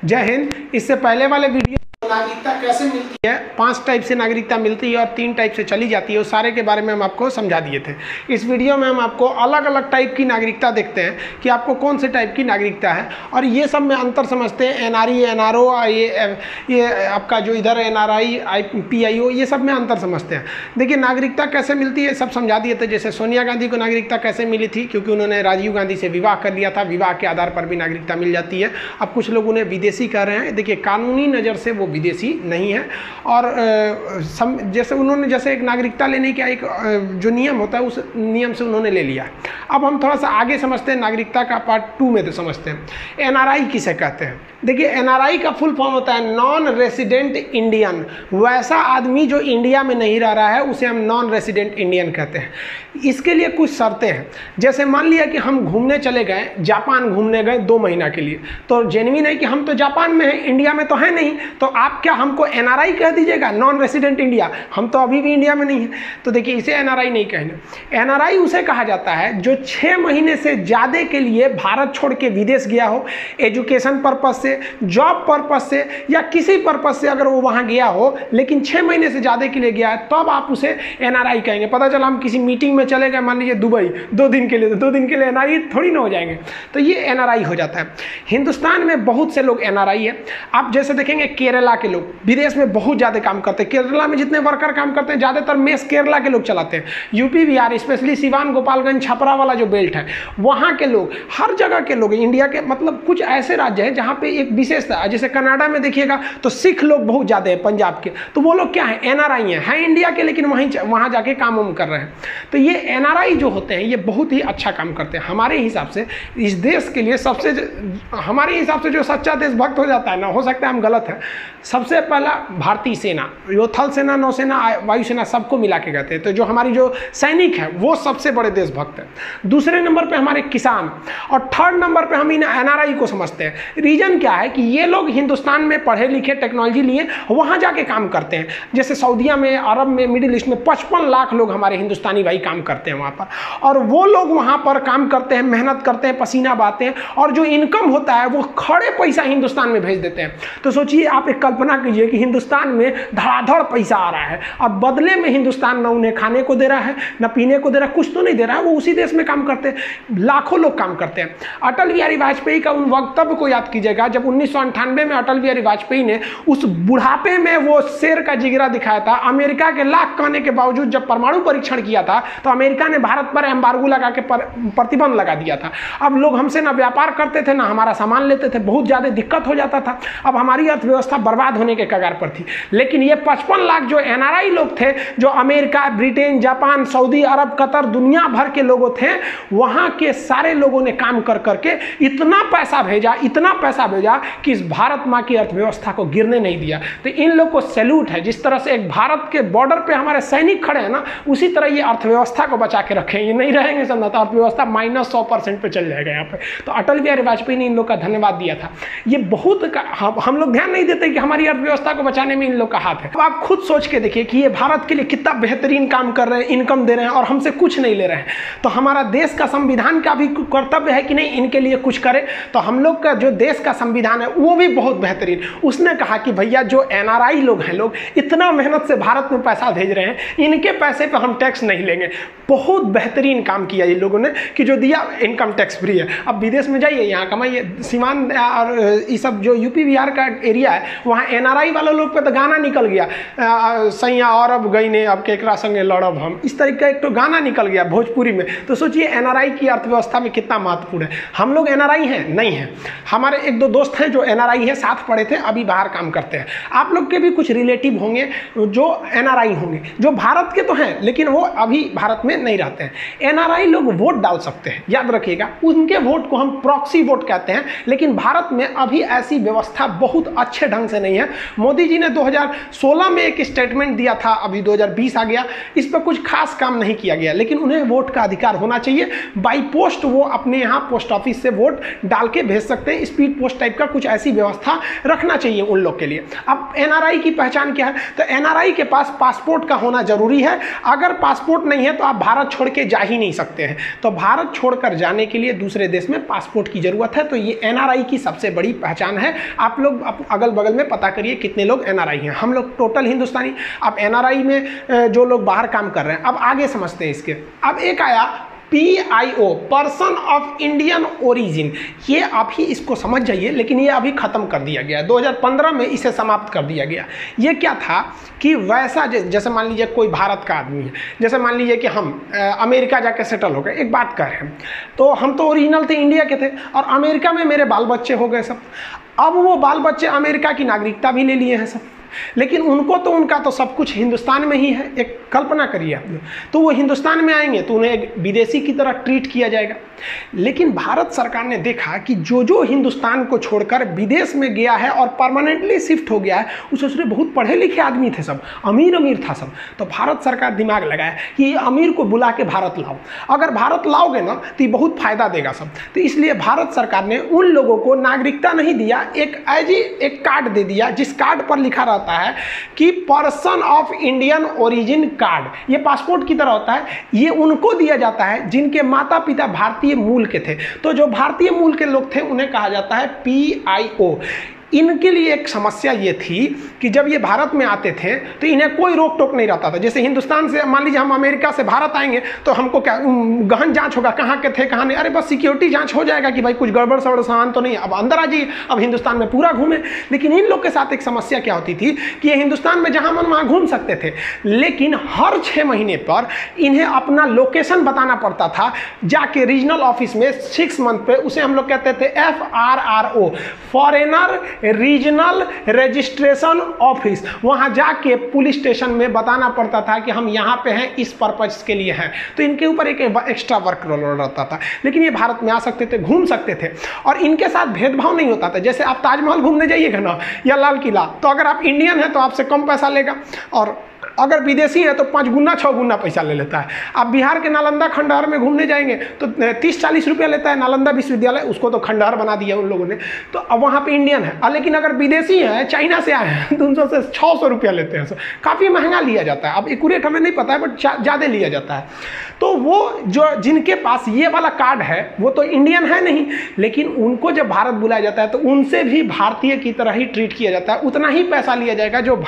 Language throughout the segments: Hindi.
जय हिंद। इससे पहले वाले वीडियो नागरिकता कैसे मिलती है, 5 टाइप से नागरिकता मिलती है और 3 टाइप से चली जाती है, उस सारे के बारे में हम आपको समझा दिए थे। इस वीडियो में हम आपको अलग अलग टाइप की नागरिकता देखते हैं कि आपको कौन से टाइप की नागरिकता है और ये सब में अंतर समझते हैं। एनआरई, एनआरओ, ये आपका जो इधर एनआरआई, पीआईओ, ये सब में अंतर समझते हैं। देखिए नागरिकता कैसे मिलती है सब समझा दिए थे। जैसे सोनिया गांधी को नागरिकता कैसे मिली थी, क्योंकि उन्होंने राजीव गांधी से विवाह कर लिया था, विवाह के आधार पर भी नागरिकता मिल जाती है। अब कुछ लोग उन्हें विदेशी कह रहे हैं, देखिए कानूनी नज़र से वो विदेशी नहीं है और जैसे एक नागरिकता लेने का एक जो नियम होता है उस नियम से उन्होंने ले लिया। अब हम थोड़ा सा आगे समझते हैं, नागरिकता का पार्ट 2 में तो समझते हैं। एनआरआई किसे कहते हैं? देखिए एनआरआई का फुल फॉर्म होता है नॉन रेसिडेंट इंडियन। वैसा आदमी जो इंडिया में नहीं रह रहा है उसे हम नॉन रेसिडेंट इंडियन कहते हैं। इसके लिए कुछ शर्तें हैं। जैसे मान लिया कि हम घूमने चले गए, जापान घूमने गए 2 महीना के लिए, तो जेन्युइन है कि हम तो जापान में हैं, इंडिया में तो है नहीं, तो आप क्या हमको एनआरआई कह दीजिएगा, नॉन रेसिडेंट इंडिया? हम तो अभी भी इंडिया में नहीं है, तो देखिए इसे एनआरआई नहीं कहने। एनआरआई उसे कहा जाता है जो 6 महीने से ज़्यादा के लिए भारत छोड़ के विदेश गया हो, एजुकेशन पर्पज से, जॉब पर्पज से या किसी पर्पज से अगर वो वहाँ गया हो, लेकिन 6 महीने से ज़्यादा के लिए गया है, तब आप उसे एनआरआई कहेंगे। पता चला हम किसी मीटिंग में चले गए, मान लीजिए दुबई 2 दिन के लिए, तो 2 दिन के लिए एनआरआई थोड़ी ना हो जाएंगे, तो ये एनआरआई हो जाता है। हिंदुस्तान में बहुत से लोग एनआरआई है। आप जैसे देखेंगे केरला के लोग विदेश में बहुत ज़्यादा काम करते हैं। केरला में जितने वर्कर काम करते हैं ज़्यादातर मेस केरला के लोग चलाते हैं। यूपी बिहार, स्पेशली सिवान, गोपालगंज, छपरा वाला जो बेल्ट है, वहाँ के लोग, हर जगह के लोग, इंडिया के मतलब कुछ ऐसे राज्य हैं जहाँ पे एक विशेषता है। जैसे कनाडा में देखिएगा तो सिख लोग बहुत ज़्यादा है, पंजाब के, तो वो लोग क्या है, एनआरआई हैं इंडिया के, लेकिन वहाँ जाके काम वाम कर रहे हैं। तो ये एनआरआई जो होते हैं ये बहुत ही अच्छा काम करते हैं। हमारे हिसाब से इस देश के लिए हमारे हिसाब से जो सच्चा देशभक्त हो जाता है ना, हो सकता है हम गलत हैं, सबसे पहला भारतीय सेना, जो थल सेना, नौसेना, वायुसेना, सबको मिला के कहते हैं। तो जो हमारी जो सैनिक है वो सबसे बड़े देशभक्त हैं। दूसरे नंबर पे हमारे किसान और 3rd नंबर पे हम इन एनआरआई को समझते हैं। रीजन क्या है कि ये लोग हिंदुस्तान में पढ़े लिखे, टेक्नोलॉजी लिए वहाँ जाके काम करते हैं। जैसे सऊदीया में, अरब में, मिडिल ईस्ट में 55 लाख लोग हमारे हिंदुस्तानी भाई काम करते हैं वहाँ पर, और वो लोग वहाँ पर काम करते हैं, मेहनत करते हैं, पसीना बहाते हैं, और जो इनकम होता है वो खड़े पैसा हिंदुस्तान में भेज देते हैं। तो सोचिए आप एक कल्पना कीजिए कि हिंदुस्तान में धड़ाधड़ पैसा आ रहा है, अब बदले में हिंदुस्तान न उन्हें खाने को दे रहा है, न पीने को दे रहा है, कुछ तो नहीं दे रहा है, वो उसी देश में काम करते हैं, लाखों लोग काम करते हैं। अटल बिहारी वाजपेयी का उन वक्तव्य को याद कीजिएगा जब 1998 में अटल बिहारी वाजपेयी ने उस बुढ़ापे में वो शेर का जिगरा दिखाया था। अमेरिका के लाख कहने के बावजूद जब परमाणु परीक्षण किया था तो अमेरिका ने भारत पर एम्बार्गो लगा के प्रतिबंध लगा दिया था। अब लोग हमसे ना व्यापार करते थे, ना हमारा सामान लेते थे, बहुत ज़्यादा दिक्कत हो जाता था। अब हमारी अर्थव्यवस्था बर्बाद होने के कगार पर थी। लेकिन ये 55 लाख जो एनआरआई लोग थे, जो अमेरिका, ब्रिटेन, जापान, सऊदी अरब, कतर, दुनिया भर के लोगों थे, वहाँ के सारे लोगों ने काम कर करके इतना पैसा भेजा कि इस भारत माँ की अर्थव्यवस्था को गिरने नहीं दिया। तो इन लोग को सैल्यूट है। जिस तरह से एक भारत के बॉर्डर पे हमारे सैनिक खड़े हैं ना, उसी तरह ये अर्थव्यवस्था को बचा के रखें। ये नहीं रहेंगे समझा तो अर्थव्यवस्था -100% पे चल जाएगा यहाँ पे। तो अटल बिहारी वाजपेयी ने इन लोग का धन्यवाद दिया था। ये बहुत हम लोग ध्यान नहीं देते कि हमारी अर्थव्यवस्था को बचाने में इन लोग का हाथ है। अब आप खुद सोच के देखिए कि ये भारत के लिए कितना बेहतरीन काम कर रहे हैं, इनकम दे रहे हैं और हमसे कुछ नहीं ले रहे हैं। तो हमारा देश का संविधान का भी कर्तव्य है कि नहीं इनके लिए कुछ करें। तो हम लोग का जो देश का संविधान है वो भी बहुत बेहतरीन, उसने कहा कि भैया जो एनआरआई लोग हैं, लोग इतना मेहनत से भारत में पैसा भेज रहे हैं, इनके पैसे पर हम टैक्स नहीं लेंगे। बहुत बेहतरीन काम किया ये लोगों ने कि जो दिया इनकम टैक्स फ्री है। अब विदेश में जाइए, यहाँ कमाइए। सिवान और ये सब जो यूपी बिहार का एरिया है, वहाँ एनआरआई वाले लोग पे तो गाना निकल गया, सैया और अब गई ने अब केकरा संगे लड़ब हम, इस तरीके का एक तो गाना निकल गया भोजपुरी में। तो सोचिए एनआरआई की अर्थव्यवस्था में कितना महत्वपूर्ण है। हम लोग एनआरआई हैं नहीं हैं, हमारे 1-2 दोस्त हैं जो एनआरआई है, साथ पढ़े थे, अभी बाहर काम करते हैं। आप लोग के भी कुछ रिलेटिव होंगे जो एनआरआई होंगे, जो भारत के तो हैं लेकिन वो अभी भारत में नहीं रहते हैं। एनआरआई लोग वोट डाल सकते हैं, याद रखिएगा। उनके वोट को हम प्रॉक्सी वोट कहते हैं, लेकिन भारत में अभी ऐसी व्यवस्था बहुत अच्छे ढंग से नहीं नहीं है। मोदी जी ने 2016 में एक स्टेटमेंट दिया था, अभी 2020 आ गया, इस पर कुछ खास काम नहीं किया गया, लेकिन उन्हें वोट का अधिकार होना चाहिए। बाई पोस्ट वो अपने यहाँ पोस्ट ऑफिस से वोट डाल के भेज सकते हैं, स्पीड पोस्ट टाइप का कुछ ऐसी व्यवस्था रखना चाहिए उन लोग के लिए। अब एनआरआई की पहचान क्या है? तो एनआरआई के पास पासपोर्ट का होना जरूरी है। अगर पासपोर्ट नहीं है तो आप भारत छोड़ के जा ही नहीं सकते हैं। तो भारत छोड़कर जाने के लिए दूसरे देश में पासपोर्ट की जरूरत है। तो ये एनआरआई की सबसे बड़ी पहचान है। आप लोग अगल बगल में पता करिए कितने लोग एनआरआई हैं। हम लोग टोटल हिंदुस्तानी। अब एनआरआई में जो लोग बाहर काम कर रहे हैं, अब आगे समझते हैं इसके। अब एक आया PIO, person of Indian origin. ये आप ही इसको समझ जाइए, लेकिन ये अभी खत्म कर दिया गया है। 2015 में इसे समाप्त कर दिया गया। ये क्या था कि वैसा जैसे मान लीजिए कोई भारत का आदमी है, जैसे मान लीजिए कि हम अमेरिका जाके सेटल हो गए, एक बात कह रहे हैं, तो हम तो ओरिजिनल थे, इंडिया के थे, और अमेरिका में मेरे बाल बच्चे हो गए सब। अब वो बाल बच्चे अमेरिका की नागरिकता भी ले लिए हैं सब, लेकिन उनका तो सब कुछ हिंदुस्तान में ही है। एक कल्पना करिए आप, तो वो हिंदुस्तान में आएंगे तो उन्हें एक विदेशी की तरह ट्रीट किया जाएगा। लेकिन भारत सरकार ने देखा कि जो हिंदुस्तान को छोड़कर विदेश में गया है और परमानेंटली शिफ्ट हो गया है, उसमें बहुत पढ़े लिखे आदमी थे सब, अमीर था सब। तो भारत सरकार दिमाग लगाया कि अमीर को बुला के भारत लाओ, अगर भारत लाओगे ना तो ये बहुत फायदा देगा सब। तो इसलिए भारत सरकार ने उन लोगों को नागरिकता नहीं दिया, एक कार्ड दे दिया, जिस कार्ड पर लिखा रहता है कि person of Indian origin card. ये पासपोर्ट की तरह होता है। ये उनको दिया जाता है जिनके माता पिता भारतीय मूल के थे। तो जो भारतीय मूल के लोग थे उन्हें कहा जाता है PIO। इनके लिए एक समस्या ये थी कि जब ये भारत में आते थे तो इन्हें कोई रोक टोक नहीं रहता था। जैसे हिंदुस्तान से मान लीजिए हम अमेरिका से भारत आएंगे तो हमको क्या गहन जांच होगा, कहाँ के थे कहाँ नहीं, अरे बस सिक्योरिटी जांच हो जाएगा कि भाई कुछ गड़बड़ सड़बड़ सामान तो नहीं, अब अंदर आ जाइए, अब हिंदुस्तान में पूरा घूमे। लेकिन इन लोग के साथ एक समस्या क्या होती थी कि ये हिंदुस्तान में जहाँ मन वहाँ घूम सकते थे, लेकिन हर 6 महीने पर इन्हें अपना लोकेशन बताना पड़ता था जाके रीजनल ऑफिस में 6 मंथ पे। उसे हम लोग कहते थे FRRO, foreigner regional registration office. वहां जाके पुलिस स्टेशन में बताना पड़ता था कि हम यहाँ पे हैं, इस पर्पज के लिए हैं। तो इनके ऊपर एक एक्स्ट्रा वर्क रोल रहता था। लेकिन ये भारत में आ सकते थे, घूम सकते थे, और इनके साथ भेदभाव नहीं होता था। जैसे आप ताजमहल घूमने जाइएगा ना, या लाल किला, तो अगर आप इंडियन हैं तो आपसे कम पैसा लेगा, और अगर विदेशी है तो 5 गुना 6 गुना पैसा ले लेता है। आप बिहार के नालंदा खंडहर में घूमने जाएंगे तो 30-40 रुपया लेता है नालंदा विश्वविद्यालय, उसको तो खंडहर बना दिया उन लोगों ने। तो अब वहाँ पे इंडियन है, लेकिन अगर विदेशी है, चाइना से आए हैं, तो उनसे 600 रुपया लेते हैं। काफ़ी महंगा लिया जाता है। अब एक्यूरेट हमें नहीं पता है, बट ज़्यादा लिया जाता है। तो वो जो जिनके पास ये वाला कार्ड है वो तो इंडियन है नहीं, लेकिन उनको जब भारत बुलाया जाता है तो उनसे भी भारतीय की तरह ही ट्रीट किया जाता है। उतना ही पैसा लिया जाएगा जो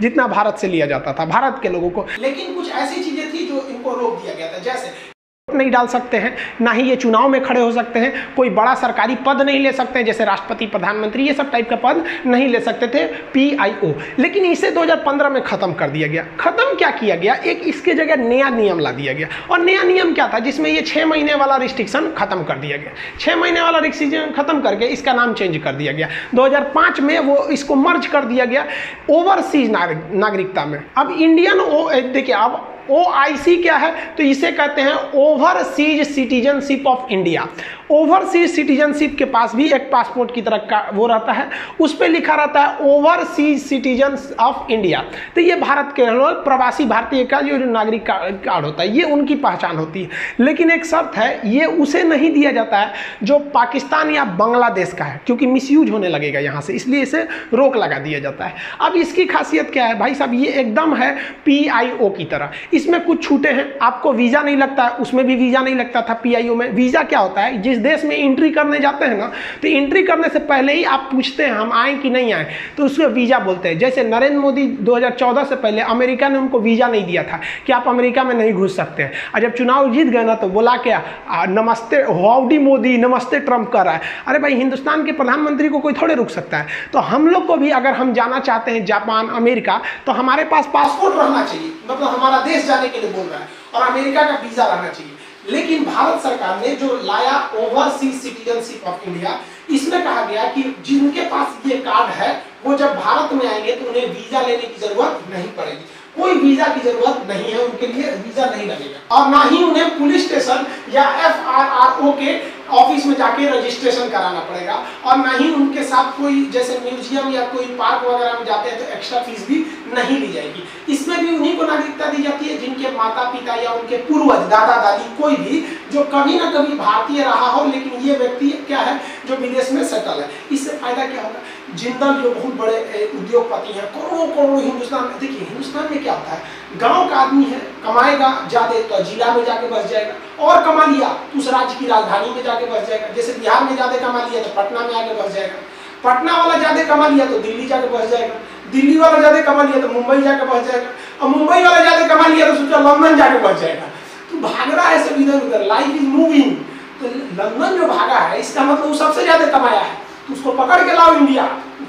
जितना भारत से लिया जाता था भारत के लोगों को। लेकिन कुछ ऐसी चीजें थी जो इनको रोक दिया गया था, जैसे नहीं डाल सकते हैं, ना ही ये चुनाव में खड़े हो सकते हैं, कोई बड़ा सरकारी पद नहीं ले सकते हैं, जैसे राष्ट्रपति, प्रधानमंत्री, ये सब टाइप का पद नहीं ले सकते थे PIO। लेकिन इसे 2015 में खत्म कर दिया गया। खत्म क्या किया गया, एक इसके जगह नया नियम ला दिया गया। और नया नियम क्या था, जिसमें ये 6 महीने वाला रिस्ट्रिक्शन खत्म कर दिया गया। 6 महीने वाला रिस्ट्रिक्शन खत्म करके इसका नाम चेंज कर दिया गया। 2005 में वो इसको मर्ज कर दिया गया ओवरसीज नागरिकता में। अब इंडियन देखिए, अब OIC क्या है, तो इसे कहते हैं overseas citizenship of India. Overseas citizenship के पास भी एक पासपोर्ट की तरह का वो रहता है, उस पर लिखा रहता है ओवरसीज सिटीजन्स ऑफ इंडिया। तो ये भारत के प्रवासी भारतीय का जो नागरिक कार्ड होता है, ये उनकी पहचान होती है। लेकिन एक शर्त है, ये उसे नहीं दिया जाता है जो पाकिस्तान या बांग्लादेश का है, क्योंकि मिसयूज होने लगेगा यहाँ से, इसलिए इसे रोक लगा दिया जाता है। अब इसकी खासियत क्या है भाई साहब, ये एकदम है PIO की तरह। इसमें कुछ छूटे हैं, आपको वीज़ा नहीं लगता है, उसमें भी वीज़ा नहीं लगता था PIO में। वीज़ा क्या होता है, जिस देश में एंट्री करने जाते हैं ना, तो एंट्री करने से पहले ही आप पूछते हैं हम आए कि नहीं आए, तो उसको वीज़ा बोलते हैं। जैसे नरेंद्र मोदी 2014 से पहले अमेरिका ने उनको वीज़ा नहीं दिया था कि आप अमेरिका में नहीं घुस सकते हैं, और जब चुनाव जीत गए ना तो बोला क्या, नमस्ते हाउडी मोदी, नमस्ते ट्रंप कर रहा है। अरे भाई, हिंदुस्तान के प्रधानमंत्री को कोई थोड़े रुक सकता है। तो हम लोग को भी अगर हम जाना चाहते हैं जापान, अमेरिका, तो हमारे पास पासपोर्ट रहना चाहिए, मतलब हमारा देश जाने के लिए बोल रहा है, और अमेरिका का वीज़ा रहना चाहिए। लेकिन भारत सरकार ने जो लाया ओवरसीज सिटीजनशिप ऑफ इंडिया, इसमें कहा गया कि जिनके पास ये कार्ड है वो जब भारत में आएंगे तो उन्हें वीजा लेने की जरूरत नहीं पड़ेगी। कोई वीजा की जरूरत नहीं है, उनके लिए वीजा नहीं लगेगा, और ना ही उन्हें पुलिस स्टेशन या FRRO के ऑफिस में जाके रजिस्ट्रेशन कराना पड़ेगा, और ना ही उनके साथ कोई जैसे म्यूजियम या कोई पार्क वगैरह में जाते हैं तो एक्स्ट्रा फीस भी नहीं ली जाएगी। इसमें भी उन्हीं को नागरिकता दी जाती है जिनके माता पिता या उनके पूर्वज दादा दादी कोई भी जो कभी ना कभी भारतीय रहा हो, लेकिन ये व्यक्ति क्या है जो विदेश में सेटल है। इससे फायदा क्या होगा, जिंदल जो बहुत बड़े उद्योगपति हैं, करोड़ों करोड़ों हिंदुस्तान में, देखिए हिंदुस्तान में क्या होता है, गांव का आदमी है, कमाएगा ज्यादा तो जिला में जाके बस जाएगा, और कमा लिया तो उस राज्य की राजधानी में जाके बस जाएगा। जैसे बिहार में ज्यादा कमा लिया तो पटना में आके बस जाएगा, पटना वाला ज्यादा कमा लिया तो दिल्ली जाके बस जाएगा, दिल्ली वाला ज्यादा कमा लिया तो मुंबई जाके बस जाएगा, और मुंबई वाला ज्यादा कमा लिया तो सोचा लंदन जाके बस जाएगा। तो भाग रहा है सब इधर उधर, लाइफ इज मूविंग। तो लंदन जो भागा है इसका मतलब वो सबसे ज्यादा कमाया है, तो उसको पकड़ के लाओ इंडिया,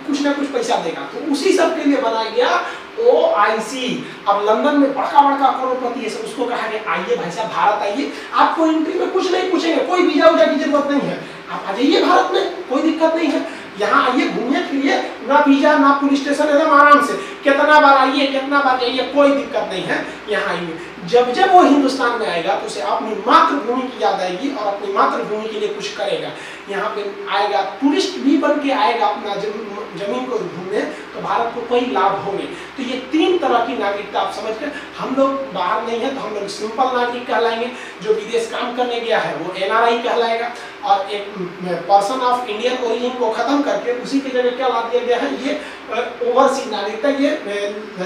कुछ ना कुछ पैसा देगा। तो उसी सब के लिए बनाया गया OIC। अब लंदन में बड़का बड़का करोड़पति है सब, उसको कहा गया आइए भाई साहब भारत आइए, आपको एंट्री में कुछ नहीं पूछेंगे, कोई वीजा उजा की जरूरत नहीं है, आप आ जाइए भारत में, कोई दिक्कत नहीं है, यहाँ आइए घूमिए फिरिए, ना वीजा ना पुलिस स्टेशन, एकदम आराम से, कितना बार आइए कितना बार जाइए, कोई दिक्कत नहीं है, यहाँ आइए। जब जब वो हिंदुस्तान में आएगा तो उसे अपनी मातृभूमि की याद आएगी और अपनी मातृभूमि के लिए कुछ करेगा। यहाँ पे आएगा, टूरिस्ट भी बन के आएगा अपना जमीन को घूमने, तो भारत को कई लाभ होंगे। तो ये 3 तरह की नागरिकता आप समझ कर, हम लोग बाहर नहीं है तो हम लोग सिंपल नागरिक कहलाएंगे, जो विदेश काम करने गया है वो NRI कहलाएगा, और एक पर्सन ऑफ इंडियन ओरिजिन को खत्म करके उसी की जगह क्या ला दिया गया है, ये ओवरसीज नागरिकता, ये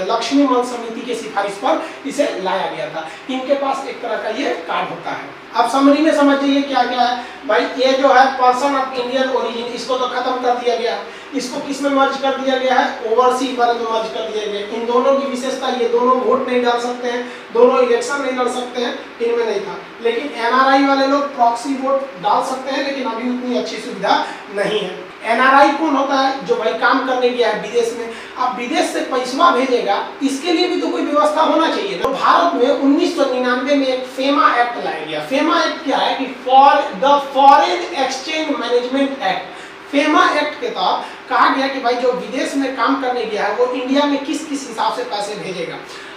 लक्ष्मी मन समिति के सिफारिश पर इसे लाया गया था। इनके पास एक तरह का ये कार्ड होता है। अब समरी में समझिए क्या क्या है भाई, ये जो है पर्सन ऑफ इंडियन ओरिजिन, इसको तो खत्म कर दिया गया, इसको किस में मर्ज कर दिया गया है, ओवरसीज वाले में मर्ज कर दिया गया। इन दोनों की विशेषता, ये दोनों वोट नहीं डाल सकते हैं, दोनों इलेक्शन नहीं लड़ सकते हैं, इनमें नहीं था। लेकिन NRI वाले लोग प्रॉक्सी वोट डाल सकते हैं, लेकिन अभी उतनी अच्छी सुविधा नहीं है। NRI कौन होता है, जो भाई काम करने गया है विदेश में, अब विदेश से पैसा भेजेगा, इसके लिए भी तो कोई व्यवस्था होना चाहिए। तो भारत में 1999 में एक फेमा एक्ट लाया गया। फेमा एक्ट क्या है कि for the foreign exchange management act. FEMA act के तहत कहा गया कि भाई जो विदेश में काम करने गया है वो इंडिया में किस किस हिसाब से पैसे भेजेगा।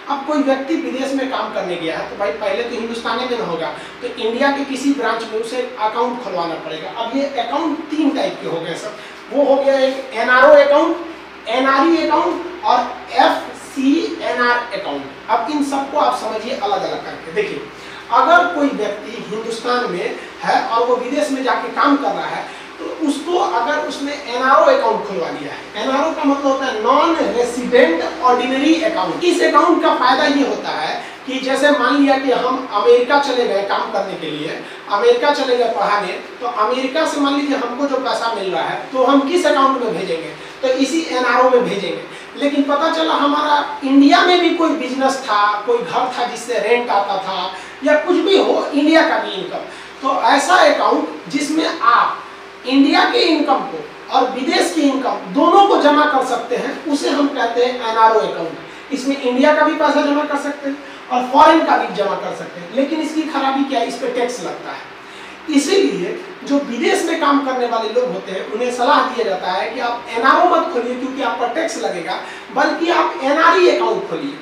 अब कोई व्यक्ति विदेश में काम करने गया है तो भाई पहले तो हिंदुस्तानी में न होगा, तो इंडिया के किसी ब्रांच में उसे अकाउंट खुलवाना पड़ेगा। अब ये अकाउंट 3 टाइप के हो गए सर, वो हो गया एक NRO अकाउंट, NRE अकाउंट और FCNR अकाउंट। अब इन सबको आप समझिए अलग अलग करके। देखिए, अगर कोई व्यक्ति हिंदुस्तान में है और वो विदेश में जाके काम कर रहा है, तो उसको अगर उसने NRO अकाउंट खुलवा लिया है, NRO का मतलब होता है नॉन रेसिडेंट ऑर्डिनरी अकाउंट। इस अकाउंट का फायदा ये होता है कि जैसे मान लिया कि हम अमेरिका चले गए काम करने के लिए, अमेरिका चले गए पढ़ाने, तो अमेरिका से मान लीजिए हमको जो पैसा मिल रहा है तो हम किस अकाउंट में भेजेंगे, तो इसी NRO में भेजेंगे। लेकिन पता चला हमारा इंडिया में भी कोई बिजनेस था, कोई घर था जिससे रेंट आता था, या कुछ भी हो इंडिया का भी इनकम, तो ऐसा अकाउंट जिसमें आप इंडिया के इनकम को और विदेश की इनकम दोनों को जमा कर सकते हैं, उसे हम कहते हैं NRO अकाउंट। इसमें इंडिया का भी पैसा जमा कर सकते हैं और फॉरेन का भी जमा कर सकते हैं। लेकिन इसकी खराबी क्या है, इस पे टैक्स लगता है। इसीलिए जो विदेश में काम करने वाले लोग होते हैं उन्हें सलाह दिया जाता है कि आप NRO मत खोलिए क्योंकि आप पर टैक्स लगेगा, बल्कि आप NRE अकाउंट खोलिए।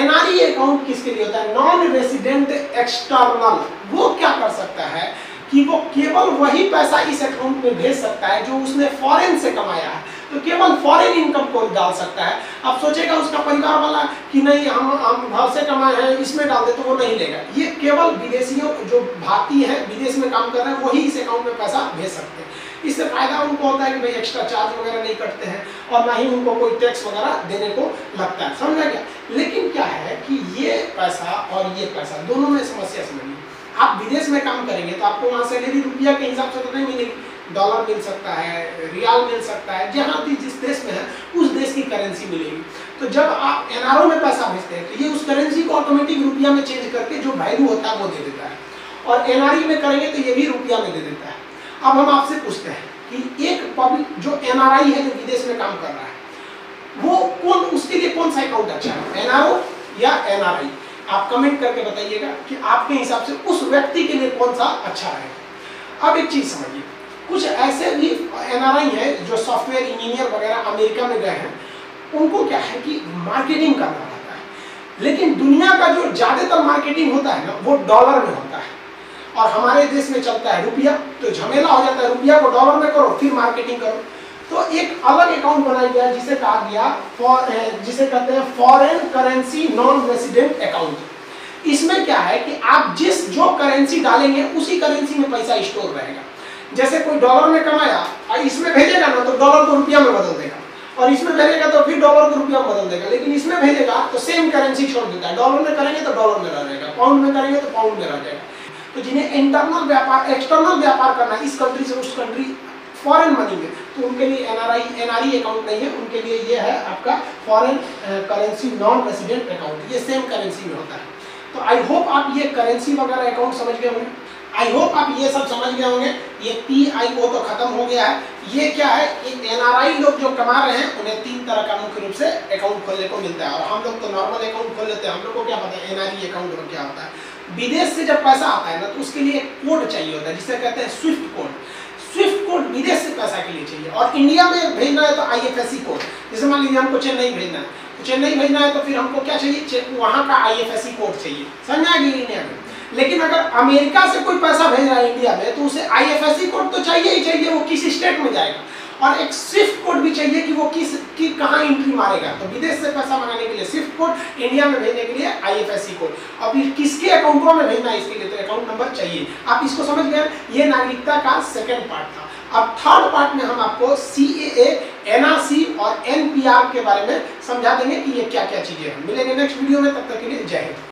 NRE अकाउंट किसके लिए होता है, नॉन रेसिडेंट एक्सटर्नल। वो क्या कर सकता है कि वो केवल वही पैसा इस अकाउंट में भेज सकता है जो उसने फॉरेन से कमाया है, तो केवल फॉरेन इनकम को डाल सकता है। अब सोचेगा उसका परिवार वाला कि नहीं हम घर से कमाए हैं इसमें डाल दे, तो वो नहीं लेगा। ये केवल विदेशियों जो भारतीय है विदेश में काम कर रहे हैं वही इस अकाउंट में पैसा भेज सकते हैं। इससे फायदा उनको होता है कि भाई एक्स्ट्रा चार्ज वगैरह नहीं कटते हैं और ना ही उनको कोई टैक्स वगैरह देने को लगता है, समझा गया। लेकिन क्या है कि ये पैसा और ये पैसा दोनों में समस्या समझिए। आप विदेश में काम करेंगे तो आपको वहाँ सैलरी रुपया के हिसाब से तो नहीं मिलेगी, डॉलर मिल सकता है, रियाल मिल सकता है, जहाँ भी जिस देश में है उस देश की करेंसी मिलेगी। तो जब आप NRO में पैसा भेजते हैं तो ये उस करेंसी को ऑटोमेटिक रुपया में चेंज करके जो वैल्यू होता है वो दे देता है, और NRE में करेंगे तो ये भी रुपया में दे देता है। अब हम आपसे पूछते हैं कि एक पब्लिक जो NRI है जो विदेश में काम कर रहा है वो कौन, उसके लिए कौन सा अकाउंट अच्छा है, NRO या NRI? आप कमेंट करके बताइएगा कि आपके हिसाब से उस व्यक्ति के लिए कौन सा अच्छा है। अब एक चीज समझिए, कुछ ऐसे भी NRI है जो सॉफ्टवेयर इंजीनियर वगैरह अमेरिका में गए हैं, उनको क्या है कि मार्केटिंग करना रहता है, लेकिन दुनिया का जो ज्यादातर मार्केटिंग होता है ना वो डॉलर में होता है। और हमारे देश में चलता है रुपया, तो झमेला हो जाता है, रुपया को डॉलर में करो फिर मार्केटिंग करो। तो एक अलग अकाउंट बनाया गया जिसे कहा गया जिसे कहते हैं foreign currency non resident account. इसमें क्या है कि आप जो करेंसी डालेंगे उसी करेंसी में पैसा स्टोर रहेगा। जैसे कोई डॉलर में कमाया और इसमें भेजेगा ना तो डॉलर को रुपया में बदल देगा, और इसमें भेजेगा तो फिर डॉलर को रुपया में बदल देगा, लेकिन इसमें भेजेगा तो सेम करेंसी छोड़ देता है। डॉलर में करेंगे तो डॉलर में रह जाएगा, पाउंड में करेंगे तो पाउंड में रह जाएगा। तो जिन्हें इंटरनल व्यापार एक्सटर्नल व्यापार करना है इस कंट्री से उस कंट्री फॉरेन मनी में, तो उनके लिए एनआरई अकाउंट नहीं है, उनके लिए ये है आपका foreign currency non resident account, ये सेम करेंसी में होता है। तो आई होप आप ये करेंसी वगैरह अकाउंट समझ गए होंगे, आई होप आप ये सब समझ गए होंगे। ये PIO तो खत्म हो गया है। ये क्या है, एनआरआई लोग जो कमा रहे हैं उन्हें 3 तरह का मुख्य रूप से अकाउंट खोलने को मिलता है, और हम लोग तो नॉर्मल अकाउंट खोल लेते हैं। हम लोग को क्या पता है एनआरई अकाउंट में क्या होता है। विदेश से जब पैसा आता है ना तो उसके लिए एक कोड चाहिए होता है जिसे कहते हैं स्विफ्ट कोड। स्विफ्ट कोड विदेश से पैसा के लिए चाहिए, और इंडिया में भेजना है तो IFSC कोड। जैसे मान लीजिए हमको चेन्नई भेजना है, तो चेन्नई भेजना है तो फिर हमको क्या चाहिए, वहाँ का IFSC कोड चाहिए, समझ आ गई इंडिया में। लेकिन अगर अमेरिका से कोई पैसा भेज रहा है इंडिया में तो उसे IFSC कोड तो चाहिए ही चाहिए, वो किस स्टेट में जाएगा, और एक स्विफ्ट कोड भी चाहिए कि वो कहाँ एंट्री मारेगा। तो विदेश से पैसा मंगाने के लिए स्विफ्ट कोड, इंडिया में भेजने के लिए IFSC कोड, और फिर किसके अकाउंटों में भेजना है इसके लिए तो अकाउंट नंबर चाहिए। आप इसको समझ गए, ये नागरिकता का सेकेंड पार्ट था। अब थर्ड पार्ट में हम आपको CAA, NRC और NPR के बारे में समझा देंगे कि ये क्या क्या चीजें हैं। मिलेंगे नेक्स्ट वीडियो में, तब तक के लिए जय हिंद।